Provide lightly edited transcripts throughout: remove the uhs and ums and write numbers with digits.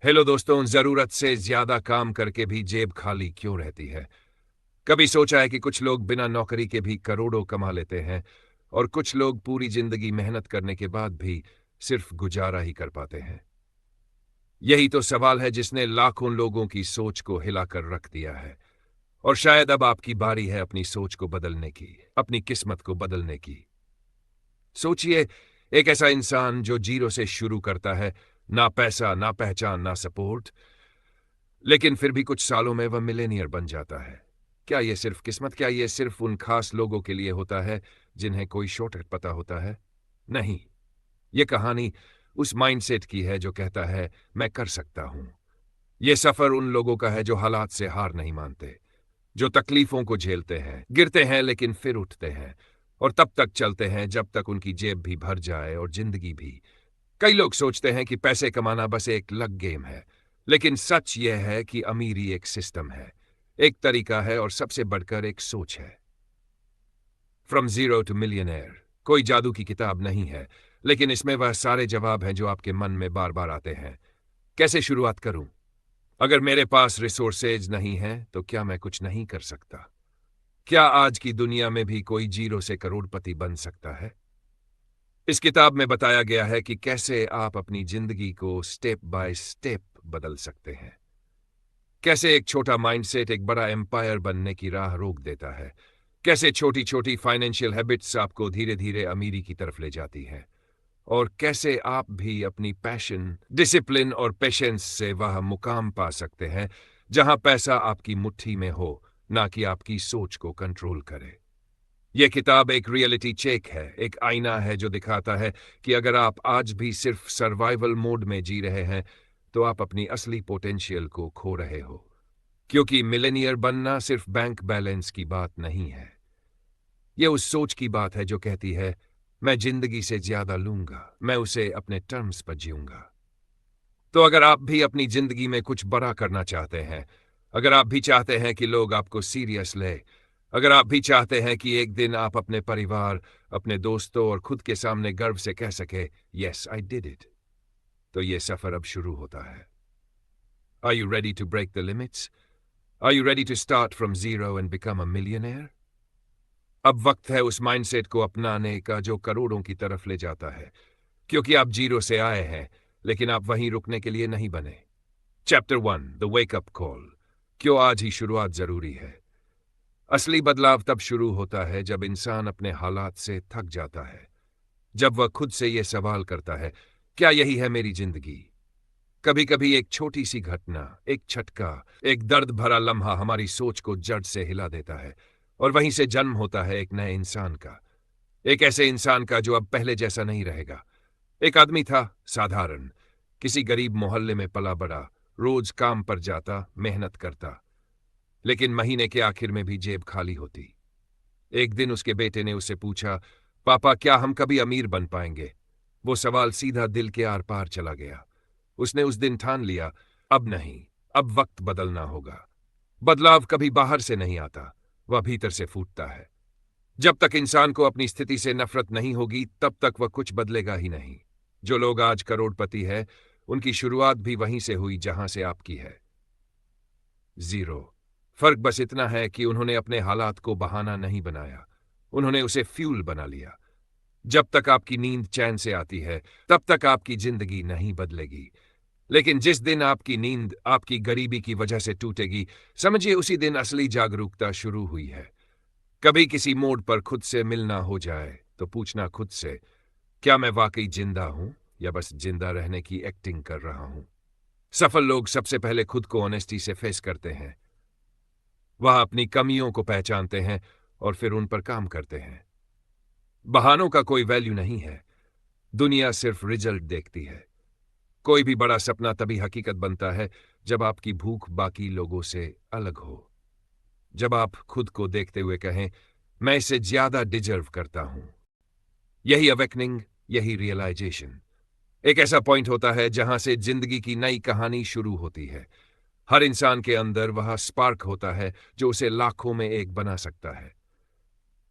Hello दोस्तों, जरूरत से ज्यादा काम करके भी जेब खाली क्यों रहती है? कभी सोचा है कि कुछ लोग बिना नौकरी के भी करोड़ों कमा लेते हैं और कुछ लोग पूरी जिंदगी मेहनत करने के बाद भी सिर्फ गुजारा ही कर पाते हैं। यही तो सवाल है जिसने लाखों लोगों की सोच को हिलाकर रख दिया है। और शायद अब आपकी बारी है अपनी सोच को बदलने की, अपनी किस्मत को बदलने की। सोचिए, एक ऐसा इंसान जो जीरो से शुरू करता है, ना पैसा, ना पहचान, ना सपोर्ट, लेकिन फिर भी कुछ सालों में वह मिलेनियर बन जाता है। क्या यह सिर्फ किस्मत, क्या यह सिर्फ उन खास लोगों के लिए होता है जिन्हें कोई शॉर्टकट पता होता है? नहीं, यह कहानी उस माइंडसेट की है जो कहता है मैं कर सकता हूं। यह सफर उन लोगों का है जो हालात से हार नहीं मानते, जो तकलीफों को झेलते हैं, गिरते हैं लेकिन फिर उठते हैं और तब तक चलते हैं जब तक उनकी जेब भी भर जाए और जिंदगी भी। कई लोग सोचते हैं कि पैसे कमाना बस एक लग गेम है, लेकिन सच यह है कि अमीरी एक सिस्टम है, एक तरीका है और सबसे बढ़कर एक सोच है। फ्रॉम जीरो टू मिलियनेयर कोई जादू की किताब नहीं है, लेकिन इसमें वह सारे जवाब हैं जो आपके मन में बार बार आते हैं। कैसे शुरुआत करूं? अगर मेरे पास रिसोर्सेज नहीं है तो क्या मैं कुछ नहीं कर सकता? क्या आज की दुनिया में भी कोई जीरो से करोड़पति बन सकता है? इस किताब में बताया गया है कि कैसे आप अपनी जिंदगी को स्टेप बाय स्टेप बदल सकते हैं। कैसे एक छोटा माइंडसेट एक बड़ा एम्पायर बनने की राह रोक देता है। कैसे छोटी छोटी फाइनेंशियल हैबिट्स आपको धीरे धीरे अमीरी की तरफ ले जाती हैं। और कैसे आप भी अपनी पैशन, डिसिप्लिन और पेशेंस से वह मुकाम पा सकते हैं जहां पैसा आपकी मुट्ठी में हो, ना कि आपकी सोच को कंट्रोल करे। यह किताब एक रियलिटी चेक है, एक आईना है जो दिखाता है कि अगर आप आज भी सिर्फ सर्वाइवल मोड में जी रहे हैं तो आप अपनी असली पोटेंशियल को खो रहे हो। क्योंकि मिलेनियर बनना सिर्फ बैंक बैलेंस की बात नहीं है। यह उस सोच की बात है जो कहती है मैं जिंदगी से ज्यादा लूंगा, मैं उसे अपने टर्म्स पर जीऊंगा। तो अगर आप भी अपनी जिंदगी में कुछ बड़ा करना चाहते हैं, अगर आप भी चाहते हैं कि लोग आपको सीरियस ले, अगर आप भी चाहते हैं कि एक दिन आप अपने परिवार, अपने दोस्तों और खुद के सामने गर्व से कह सके यस आई डिड इट, तो यह सफर अब शुरू होता है। Are you ready to break the limits? Are you ready to start from zero and become a millionaire? अब वक्त है उस माइंडसेट को अपनाने का जो करोड़ों की तरफ ले जाता है। क्योंकि आप जीरो से आए हैं, लेकिन आप वहीं रुकने के लिए नहीं बने। Chapter 1, the wake up call. क्यों आज ही शुरुआत जरूरी है? असली बदलाव तब शुरू होता है जब इंसान अपने हालात से थक जाता है, जब वह खुद से यह सवाल करता है क्या यही है मेरी जिंदगी? कभी कभी एक छोटी सी घटना, एक झटका, एक दर्द भरा लम्हा हमारी सोच को जड़ से हिला देता है और वहीं से जन्म होता है एक नए इंसान का। एक ऐसे इंसान का जो अब पहले जैसा नहीं रहेगा। एक आदमी था, साधारण, किसी गरीब मोहल्ले में पला बड़ा, रोज काम पर जाता, मेहनत करता, लेकिन महीने के आखिर में भी जेब खाली होती। एक दिन उसके बेटे ने उससे पूछा, पापा क्या हम कभी अमीर बन पाएंगे? वो सवाल सीधा दिल के आर पार चला गया। उसने उस दिन ठान लिया, अब नहीं, अब वक्त बदलना होगा। बदलाव कभी बाहर से नहीं आता, वह भीतर से फूटता है। जब तक इंसान को अपनी स्थिति से नफरत नहीं होगी तब तक वह कुछ बदलेगा ही नहीं। जो लोग आज करोड़पति है, उनकी शुरुआत भी वहीं से हुई जहां से आपकी है, जीरो। फर्क बस इतना है कि उन्होंने अपने हालात को बहाना नहीं बनाया, उन्होंने उसे फ्यूल बना लिया। जब तक आपकी नींद चैन से आती है तब तक आपकी जिंदगी नहीं बदलेगी, लेकिन जिस दिन आपकी नींद आपकी गरीबी की वजह से टूटेगी, समझिए उसी दिन असली जागरूकता शुरू हुई है। कभी किसी मोड़ पर खुद से मिलना हो जाए तो पूछना खुद से, क्या मैं वाकई जिंदा हूं या बस जिंदा रहने की एक्टिंग कर रहा हूं? सफल लोग सबसे पहले खुद को ऑनेस्टी से फेस करते हैं। वह अपनी कमियों को पहचानते हैं और फिर उन पर काम करते हैं। बहानों का कोई वैल्यू नहीं है, दुनिया सिर्फ रिजल्ट देखती है। कोई भी बड़ा सपना तभी हकीकत बनता है जब आपकी भूख बाकी लोगों से अलग हो, जब आप खुद को देखते हुए कहें मैं इसे ज्यादा डिजर्व करता हूं। यही अवेकनिंग, यही रियलाइजेशन, एक ऐसा पॉइंट होता है जहां से जिंदगी की नई कहानी शुरू होती है। हर इंसान के अंदर वह स्पार्क होता है जो उसे लाखों में एक बना सकता है,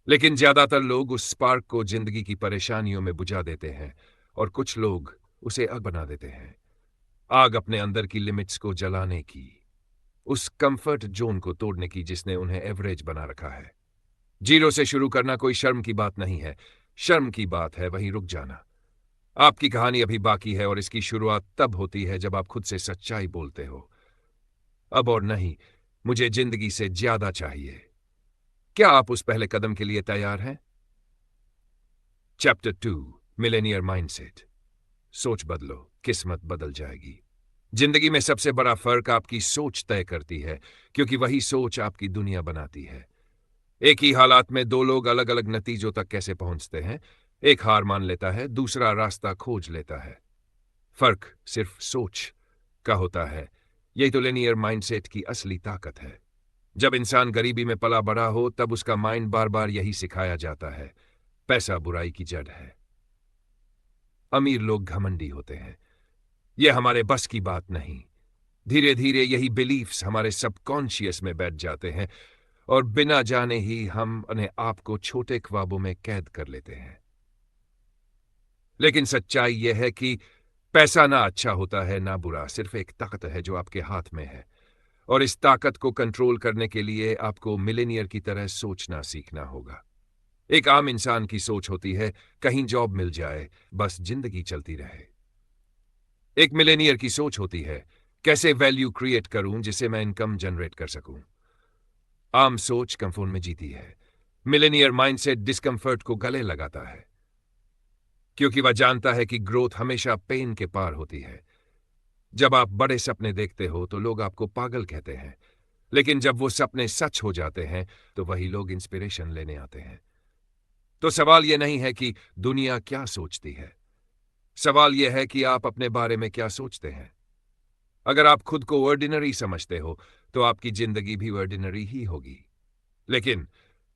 लेकिन ज्यादातर लोग उस स्पार्क को जिंदगी की परेशानियों में बुझा देते हैं और कुछ लोग उसे आग बना देते हैं। आग अपने अंदर की लिमिट्स को जलाने की, उस कंफर्ट जोन को तोड़ने की जिसने उन्हें एवरेज बना रखा है। जीरो से शुरू करना कोई शर्म की बात नहीं है। शर्म की बात है वहीं रुक जाना। आपकी कहानी अभी बाकी है और इसकी शुरुआत तब होती है जब आप खुद से सच्चाई बोलते हो। अब और नहीं, मुझे जिंदगी से ज्यादा चाहिए। क्या आप उस पहले कदम के लिए तैयार हैं? Chapter 2, Millionaire mindset. सोच बदलो, किस्मत बदल जाएगी। जिंदगी में सबसे बड़ा फर्क आपकी सोच तय करती है, क्योंकि वही सोच आपकी दुनिया बनाती है। एक ही हालात में दो लोग अलग अलग नतीजों तक कैसे पहुंचते हैं। एक हार मान लेता है, दूसरा रास्ता खोज लेता है। फर्क सिर्फ सोच का होता है। यही तो लिनियर माइंडसेट की असली ताकत है। जब इंसान गरीबी में पला बड़ा हो तब उसका माइंड बार बार यही सिखाया जाता है, पैसा बुराई की जड़ है। अमीर लोग घमंडी होते हैं, यह हमारे बस की बात नहीं। धीरे धीरे यही बिलीफ्स हमारे सबकॉन्शियस में बैठ जाते हैं और बिना जाने ही हम अपने आप को छोटे ख्वाबों में कैद कर लेते हैं। लेकिन सच्चाई यह है कि पैसा ना अच्छा होता है ना बुरा, सिर्फ एक ताकत है जो आपके हाथ में है। और इस ताकत को कंट्रोल करने के लिए आपको मिलेनियर की तरह सोचना सीखना होगा। एक आम इंसान की सोच होती है, कहीं जॉब मिल जाए, बस जिंदगी चलती रहे। एक मिलेनियर की सोच होती है, कैसे वैल्यू क्रिएट करूं जिसे मैं इनकम जनरेट कर सकूं। आम सोच कंफर्ट में जीती है। मिलेनियर माइंडसेट डिस्कंफर्ट को गले लगाता है, क्योंकि वह जानता है कि ग्रोथ हमेशा पेन के पार होती है। जब आप बड़े सपने देखते हो तो लोग आपको पागल कहते हैं, लेकिन जब वो सपने सच हो जाते हैं तो वही लोग इंस्पिरेशन लेने आते हैं। तो सवाल यह नहीं है कि दुनिया क्या सोचती है, सवाल यह है कि आप अपने बारे में क्या सोचते हैं। अगर आप खुद को ऑर्डिनरी समझते हो तो आपकी जिंदगी भी ऑर्डिनरी ही होगी। लेकिन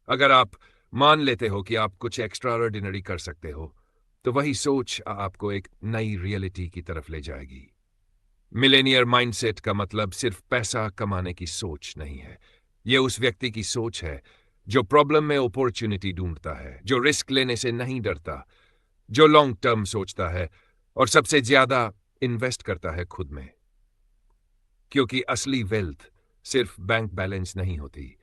अगर आप मान लेते हो कि आप कुछ एक्स्ट्रा ऑर्डिनरी कर सकते हो, तो वही सोच आपको एक नई रियलिटी की तरफ ले जाएगी। मिलेनियर माइंडसेट का मतलब सिर्फ पैसा कमाने की सोच नहीं है। यह उस व्यक्ति की सोच है जो प्रॉब्लम में अपॉर्चुनिटी ढूंढता है, जो रिस्क लेने से नहीं डरता, जो लॉन्ग टर्म सोचता है और सबसे ज्यादा इन्वेस्ट करता है खुद में। क्योंकि असली वेल्थ सिर्फ बैंक बैलेंस नहीं होती।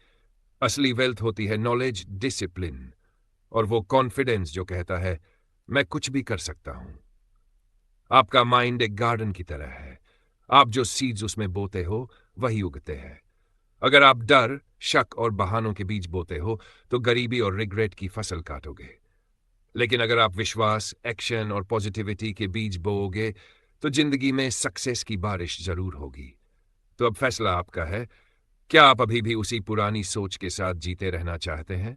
असली वेल्थ होती है नॉलेज, डिसिप्लिन और वो कॉन्फिडेंस जो कहता है मैं कुछ भी कर सकता हूं। आपका माइंड एक गार्डन की तरह है। आप जो सीड्स उसमें बोते हो वही उगते हैं। अगर आप डर, शक और बहानों के बीज बोते हो तो गरीबी और रिग्रेट की फसल काटोगे। लेकिन अगर आप विश्वास, एक्शन और पॉजिटिविटी के बीज बोओगे तो जिंदगी में सक्सेस की बारिश जरूर होगी। तो अब फैसला आपका है, क्या आप अभी भी उसी पुरानी सोच के साथ जीते रहना चाहते हैं,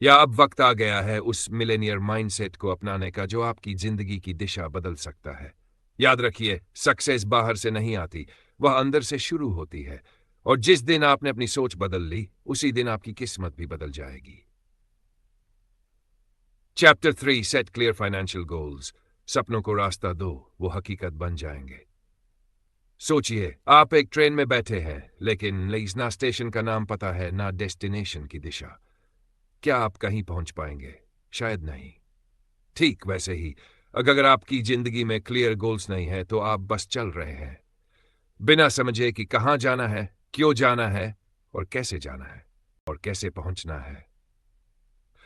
या अब वक्त आ गया है उस मिलेनियर माइंडसेट को अपनाने का जो आपकी जिंदगी की दिशा बदल सकता है। याद रखिए, सक्सेस बाहर से नहीं आती, वह अंदर से शुरू होती है। और जिस दिन आपने अपनी सोच बदल ली उसी दिन आपकी किस्मत भी बदल जाएगी। Chapter 3, set clear financial goals. सपनों को रास्ता दो, वो हकीकत बन जाएंगे। सोचिए, आप एक ट्रेन में बैठे हैं, लेकिन ना स्टेशन का नाम पता है ना डेस्टिनेशन की दिशा। क्या आप कहीं पहुंच पाएंगे? शायद नहीं। ठीक वैसे ही, अगर आपकी जिंदगी में क्लियर गोल्स नहीं है तो आप बस चल रहे हैं, बिना समझे कि कहां जाना है, क्यों जाना है और कैसे जाना है और कैसे पहुंचना है।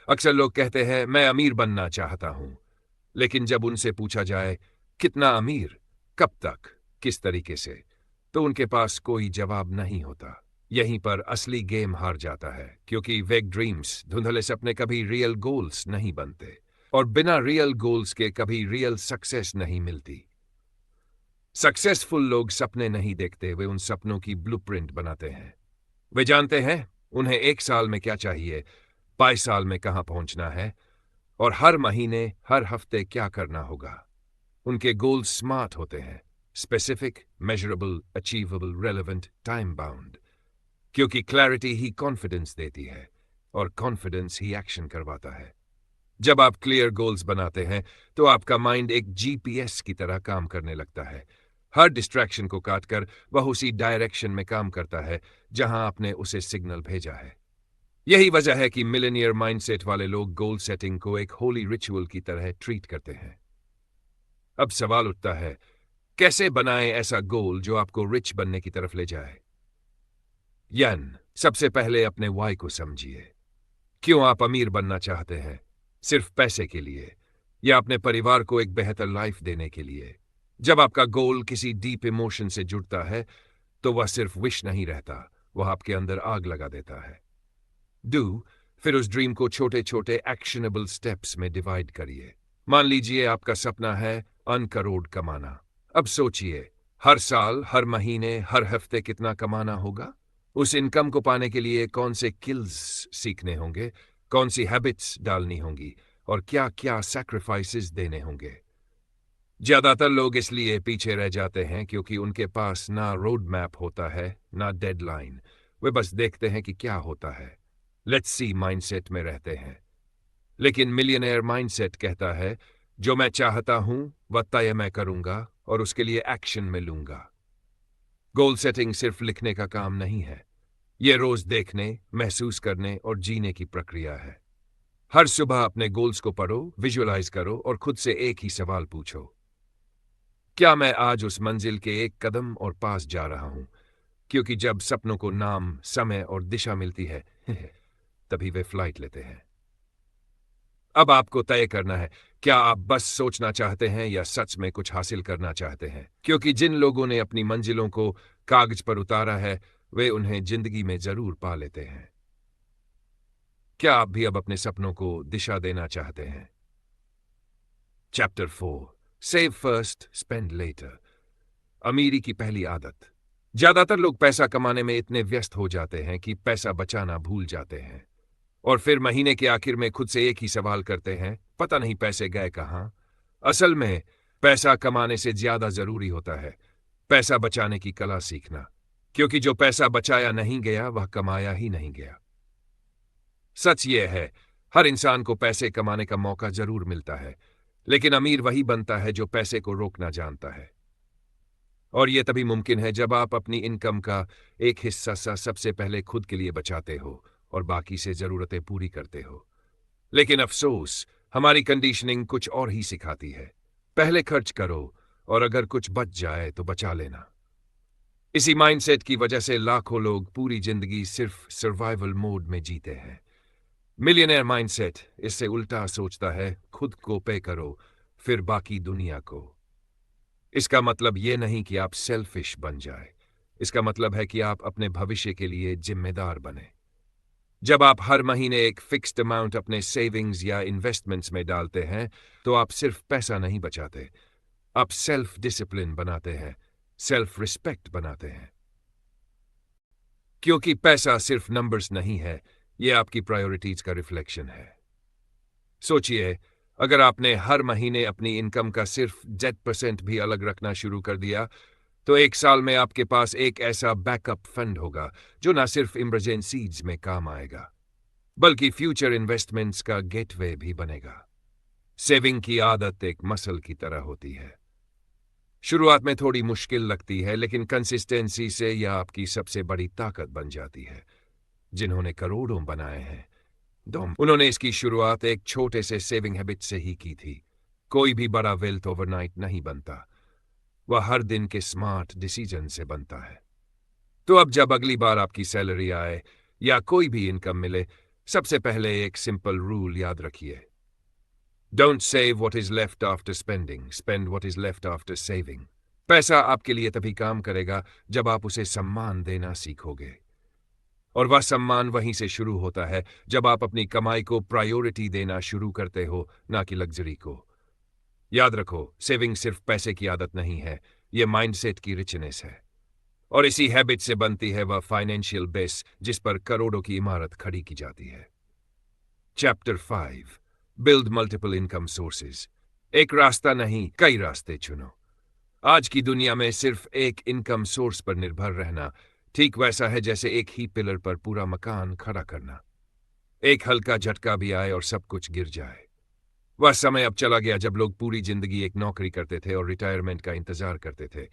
अक्सर लोग कहते हैं मैं अमीर बनना चाहता हूं, लेकिन जब उनसे पूछा जाए कितना अमीर, कब तक, किस तरीके से, तो उनके पास कोई जवाब नहीं होता। यहीं पर असली गेम हार जाता है, क्योंकि वेग ड्रीम्स, धुंधले सपने कभी रियल गोल्स नहीं बनते और बिना रियल गोल्स के कभी रियल सक्सेस नहीं मिलती। सक्सेसफुल लोग सपने नहीं देखते, वे उन सपनों की ब्लूप्रिंट बनाते हैं। वे जानते हैं उन्हें 1 साल में क्या चाहिए, 22 साल में कहां पहुंचना है और हर महीने, हर हफ्ते क्या करना होगा। उनके गोल्स स्मार्ट होते हैं, specific, measurable, achievable, relevant, time bound. क्योंकि क्लैरिटी ही कॉन्फिडेंस देती है और कॉन्फिडेंस ही एक्शन करवाता है। जब आप क्लियर गोल्स बनाते हैं तो आपका माइंड एक जीपीएस की तरह काम करने लगता है। हर डिस्ट्रैक्शन को काटकर वह उसी डायरेक्शन में काम करता है जहां आपने उसे सिग्नल भेजा है। यही वजह है कि मिलेनियर माइंडसेट वाले लोग गोल सेटिंग को एक होली रिचुअल की तरह ट्रीट करते हैं। अब सवाल उठता है, कैसे बनाएं ऐसा गोल जो आपको रिच बनने की तरफ ले जाए? सबसे पहले अपने वाई को समझिए। क्यों आप अमीर बनना चाहते हैं? सिर्फ पैसे के लिए या अपने परिवार को एक बेहतर लाइफ देने के लिए? जब आपका गोल किसी डीप इमोशन से जुड़ता है तो वह सिर्फ विश नहीं रहता, वह आपके अंदर आग लगा देता है। फिर उस ड्रीम को छोटे छोटे एक्शनेबल स्टेप्स में डिवाइड करिए। मान लीजिए आपका सपना है 1 करोड़ कमाना। अब सोचिए, हर साल, हर महीने, हर हफ्ते कितना कमाना होगा? उस इनकम को पाने के लिए कौन से स्किल्स सीखने होंगे, कौन सी हैबिट्स डालनी होंगी और क्या क्या सैक्रिफाइसेस देने होंगे? ज्यादातर लोग इसलिए पीछे रह जाते हैं क्योंकि उनके पास ना रोड मैप होता है, ना डेडलाइन। वे बस देखते हैं कि क्या होता है, लेट्स सी माइंडसेट में रहते हैं। लेकिन मिलियनेयर माइंडसेट कहता है, जो मैं चाहता हूं वह तय मैं करूंगा और उसके लिए एक्शन में लूंगा। गोल सेटिंग सिर्फ लिखने का काम नहीं है, यह रोज देखने, महसूस करने और जीने की प्रक्रिया है। हर सुबह अपने गोल्स को पढ़ो, विजुअलाइज करो और खुद से एक ही सवाल पूछो, क्या मैं आज उस मंजिल के एक कदम और पास जा रहा हूं? क्योंकि जब सपनों को नाम, समय और दिशा मिलती है तभी वे फ्लाइट लेते हैं। अब आपको तय करना है, क्या आप बस सोचना चाहते हैं या सच में कुछ हासिल करना चाहते हैं? क्योंकि जिन लोगों ने अपनी मंजिलों को कागज पर उतारा है, वे उन्हें जिंदगी में जरूर पा लेते हैं। क्या आप भी अब अपने सपनों को दिशा देना चाहते हैं? Chapter 4, save first, spend later. अमीरी की पहली आदत। ज्यादातर लोग पैसा कमाने में इतने व्यस्त हो जाते हैं कि पैसा बचाना भूल जाते हैं और फिर महीने के आखिर में खुद से एक ही सवाल करते हैं, पता नहीं पैसे गए कहां? असल में पैसा कमाने से ज्यादा जरूरी होता है पैसा बचाने की कला सीखना, क्योंकि जो पैसा बचाया नहीं गया वह कमाया ही नहीं गया। सच यह है, हर इंसान को पैसे कमाने का मौका जरूर मिलता है, लेकिन अमीर वही बनता है जो पैसे को रोकना जानता है। और यह तभी मुमकिन है जब आप अपनी इनकम का एक हिस्सा सबसे पहले खुद के लिए बचाते हो और बाकी से जरूरतें पूरी करते हो। लेकिन अफसोस, हमारी कंडीशनिंग कुछ और ही सिखाती है, पहले खर्च करो और अगर कुछ बच जाए तो बचा लेना। इसी माइंडसेट की वजह से लाखों लोग पूरी जिंदगी सिर्फ सर्वाइवल मोड में जीते हैं। मिलियनेयर माइंडसेट इससे उल्टा सोचता है, खुद को पे करो, फिर बाकी दुनिया को। इसका मतलब यह नहीं कि आप सेल्फिश बन जाए, इसका मतलब है कि आप अपने भविष्य के लिए जिम्मेदार बने। जब आप हर महीने एक फिक्स्ड अमाउंट अपने सेविंग्स या इन्वेस्टमेंट्स में डालते हैं, तो आप सिर्फ पैसा नहीं बचाते, आप सेल्फ डिसिप्लिन बनाते हैं, सेल्फ रिस्पेक्ट बनाते हैं। क्योंकि पैसा सिर्फ नंबर्स नहीं है, यह आपकी प्रायोरिटीज का रिफ्लेक्शन है। सोचिए, अगर आपने हर महीने अपनी इनकम का सिर्फ 10% भी अलग रखना शुरू कर दिया, तो एक साल में आपके पास एक ऐसा बैकअप फंड होगा जो न सिर्फ इमरजेंसीज में काम आएगा, बल्कि फ्यूचर इन्वेस्टमेंट्स का गेटवे भी बनेगा। सेविंग की आदत एक मसल की तरह होती है। शुरुआत में थोड़ी मुश्किल लगती है, लेकिन कंसिस्टेंसी से यह आपकी सबसे बड़ी ताकत बन जाती है। जिन्होंने करोड़ों बनाए हैं, उन्होंने इसकी शुरुआत एक छोटे से सेविंग हैबिट से ही की थी। कोई भी बड़ा वेल्थ ओवरनाइट नहीं बनता, वह हर दिन के स्मार्ट डिसीजन से बनता है। तो अब जब अगली बार आपकी सैलरी आए या कोई भी इनकम मिले, सबसे पहले एक सिंपल रूल याद रखिए, don't save what is left after spending, spend what is left after saving. पैसा आपके लिए तभी काम करेगा जब आप उसे सम्मान देना सीखोगे, और वह सम्मान वहीं से शुरू होता है जब आप अपनी कमाई को प्रायोरिटी देना शुरू करते हो, ना कि लग्जरी को। याद रखो, सेविंग सिर्फ पैसे की आदत नहीं है, यह माइंडसेट की रिचनेस है, और इसी हैबिट से बनती है वह फाइनेंशियल बेस जिस पर करोड़ों की इमारत खड़ी की जाती है। Chapter 5, build multiple income sources. एक रास्ता नहीं, कई रास्ते चुनो। आज की दुनिया में सिर्फ एक इनकम सोर्स पर निर्भर रहना ठीक वैसा है जैसे एक ही पिलर पर पूरा मकान खड़ा करना। एक हल्का झटका भी आए और सब कुछ गिर जाए। वह समय अब चला गया जब लोग पूरी जिंदगी एक नौकरी करते थे और रिटायरमेंट का इंतजार करते थे।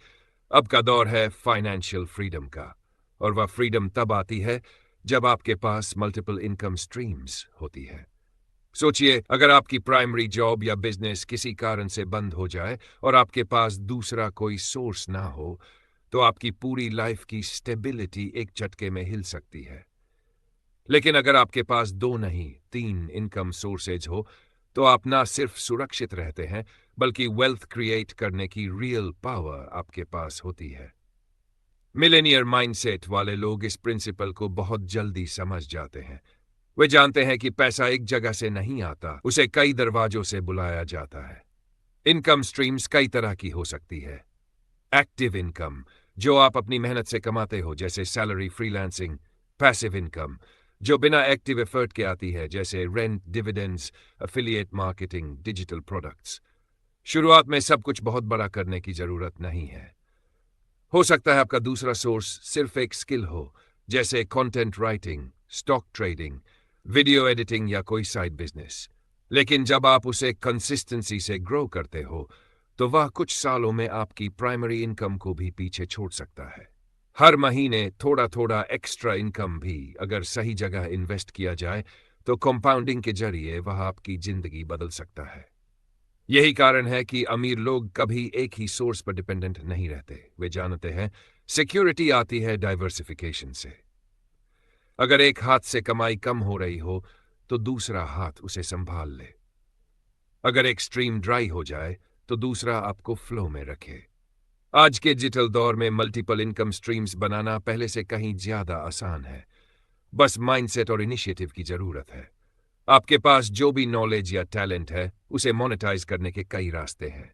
अब का दौर है फाइनेंशियल फ्रीडम का, और वह फ्रीडम तब आती है जब आपके पास मल्टीपल इनकम स्ट्रीम्स होती है। सोचिए, अगर आपकी प्राइमरी जॉब या बिजनेस किसी कारण से बंद हो जाए और आपके पास दूसरा कोई सोर्स ना हो, तो आपकी पूरी लाइफ की स्टेबिलिटी एक झटके में हिल सकती है। लेकिन अगर आपके पास 2 नहीं 3 इनकम सोर्सेज हो, तो आप ना सिर्फ सुरक्षित रहते हैं, बल्कि वेल्थ क्रिएट करने की रियल पावर आपके पास होती है। मिलेनियर माइंडसेट वाले लोग इस प्रिंसिपल को बहुत जल्दी समझ जाते हैं। वे जानते हैं कि पैसा एक जगह से नहीं आता, उसे कई दरवाजों से बुलाया जाता है। इनकम स्ट्रीम्स कई तरह की हो सकती है। एक्टिव इनकम, जो आप अपनी मेहनत से कमाते हो, जैसे सैलरी, फ्रीलांसिंग। पैसिव इनकम, जो बिना एक्टिव एफर्ट के आती है, जैसे rent, dividends, affiliate marketing, digital products. शुरुआत में सब कुछ बहुत बड़ा करने की जरूरत नहीं है। हो सकता है आपका दूसरा सोर्स सिर्फ एक स्किल हो, जैसे content writing, stock trading, video editing या कोई साइड बिजनेस। लेकिन जब आप उसे कंसिस्टेंसी से ग्रो करते हो, तो वह कुछ सालों में आपकी प्राइमरी इनकम को भी पीछे छोड़ सकता है। हर महीने थोड़ा थोड़ा एक्स्ट्रा इनकम भी अगर सही जगह इन्वेस्ट किया जाए, तो कंपाउंडिंग के जरिए वह आपकी जिंदगी बदल सकता है। यही कारण है कि अमीर लोग कभी एक ही सोर्स पर डिपेंडेंट नहीं रहते। वे जानते हैं सिक्योरिटी आती है डाइवर्सिफिकेशन से। अगर एक हाथ से कमाई कम हो रही हो, तो दूसरा हाथ उसे संभाल ले। अगर एक स्ट्रीम ड्राई हो जाए, तो दूसरा आपको फ्लो में रखे। आज के डिजिटल दौर में मल्टीपल इनकम स्ट्रीम्स बनाना पहले से कहीं ज्यादा आसान है। बस माइंडसेट और इनिशिएटिव की जरूरत है। आपके पास जो भी नॉलेज या टैलेंट है, उसे मोनेटाइज करने के कई रास्ते हैं।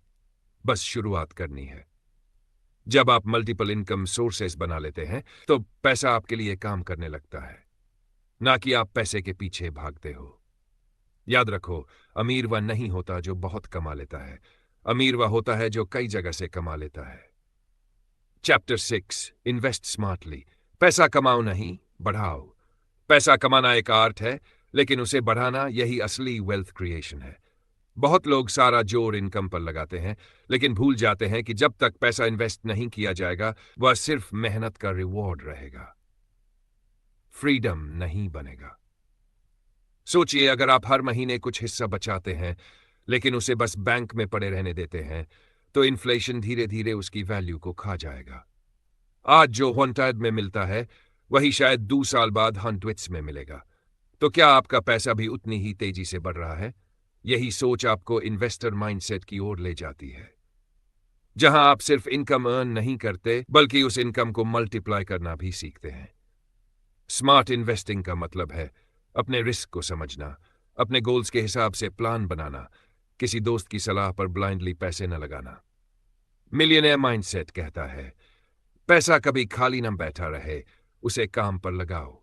बस शुरुआत करनी है। जब आप मल्टीपल इनकम सोर्सेस बना लेते हैं, तो पैसा आपके लिए काम करने लगता है, ना कि आप पैसे के पीछे भागते हो। याद रखो, अमीर वह नहीं होता जो बहुत कमा लेता है। अमीर वह होता है जो कई जगह से कमा लेता है। Chapter 6, invest smartly. पैसा कमाओ नहीं, बढ़ाओ। पैसा कमाना एक आर्ट है, लेकिन उसे बढ़ाना यही असली वेल्थ क्रिएशन है। बहुत लोग सारा जोर इनकम पर लगाते हैं, लेकिन भूल जाते हैं कि जब तक पैसा इन्वेस्ट नहीं किया जाएगा, वह सिर्फ मेहनत का रिवॉर्ड रहेगा, फ्रीडम नहीं बनेगा। सोचिए, अगर आप हर महीने कुछ हिस्सा बचाते हैं, लेकिन उसे बस बैंक में पड़े रहने देते हैं, तो इन्फ्लेशन धीरे धीरे उसकी वैल्यू को खा जाएगा। आज जो हंटेड में मिलता है, वही शायद 2 साल बाद हंटविट्स में मिलेगा। तो क्या आपका पैसा भी उतनी ही तेजी से बढ़ रहा है? यही सोच आपको इन्वेस्टर माइंडसेट की ओर ले जाती है, जहां आप सिर्फ इनकम अर्न नहीं करते, बल्कि उस इनकम को मल्टीप्लाई करना भी सीखते हैं। स्मार्ट इन्वेस्टिंग का मतलब है अपने रिस्क को समझना, अपने गोल्स के हिसाब से प्लान बनाना, किसी दोस्त की सलाह पर ब्लाइंडली पैसे न लगाना। मिलियनेयर माइंडसेट कहता है, पैसा कभी खाली न बैठा रहे, उसे काम पर लगाओ।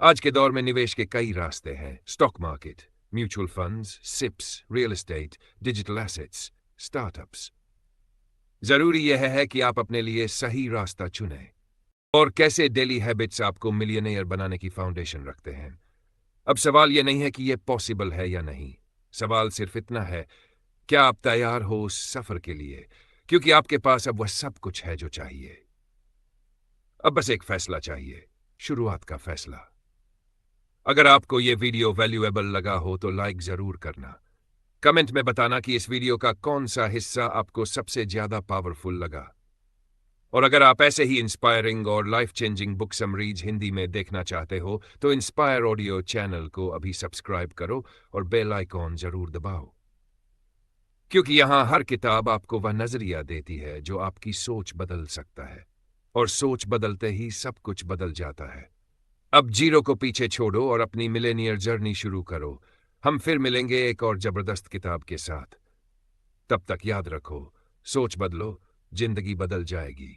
आज के दौर में निवेश के कई रास्ते हैं। Stock market, mutual funds, SIPs, real estate, digital assets, startups. जरूरी यह है कि आप अपने लिए सही रास्ता चुनें। और कैसे डेली हैबिट्स आपको मिलियनेयर बनाने की फाउंडेशन रखते हैं। अब सवाल यह नहीं है कि यह पॉसिबल है या नहीं। सवाल सिर्फ इतना है, क्या आप तैयार हो उस सफर के लिए? क्योंकि आपके पास अब वह सब कुछ है जो चाहिए। अब बस एक फैसला चाहिए, शुरुआत का फैसला। अगर आपको यह वीडियो वैल्यूएबल लगा हो, तो लाइक जरूर करना। कमेंट में बताना कि इस वीडियो का कौन सा हिस्सा आपको सबसे ज्यादा पावरफुल लगा। और अगर आप ऐसे ही इंस्पायरिंग और life changing book summaries Hindi में देखना चाहते हो, तो इंस्पायर ऑडियो चैनल को अभी सब्सक्राइब करो और बेल आइकॉन जरूर दबाओ। क्योंकि यहां हर किताब आपको वह नजरिया देती है जो आपकी सोच बदल सकता है, और सोच बदलते ही सब कुछ बदल जाता है। अब जीरो को पीछे छोड़ो और अपनी मिलेनियर जर्नी शुरू करो। हम फिर मिलेंगे एक और जबरदस्त किताब के साथ। तब तक याद रखो, सोच बदलो, जिंदगी बदल जाएगी।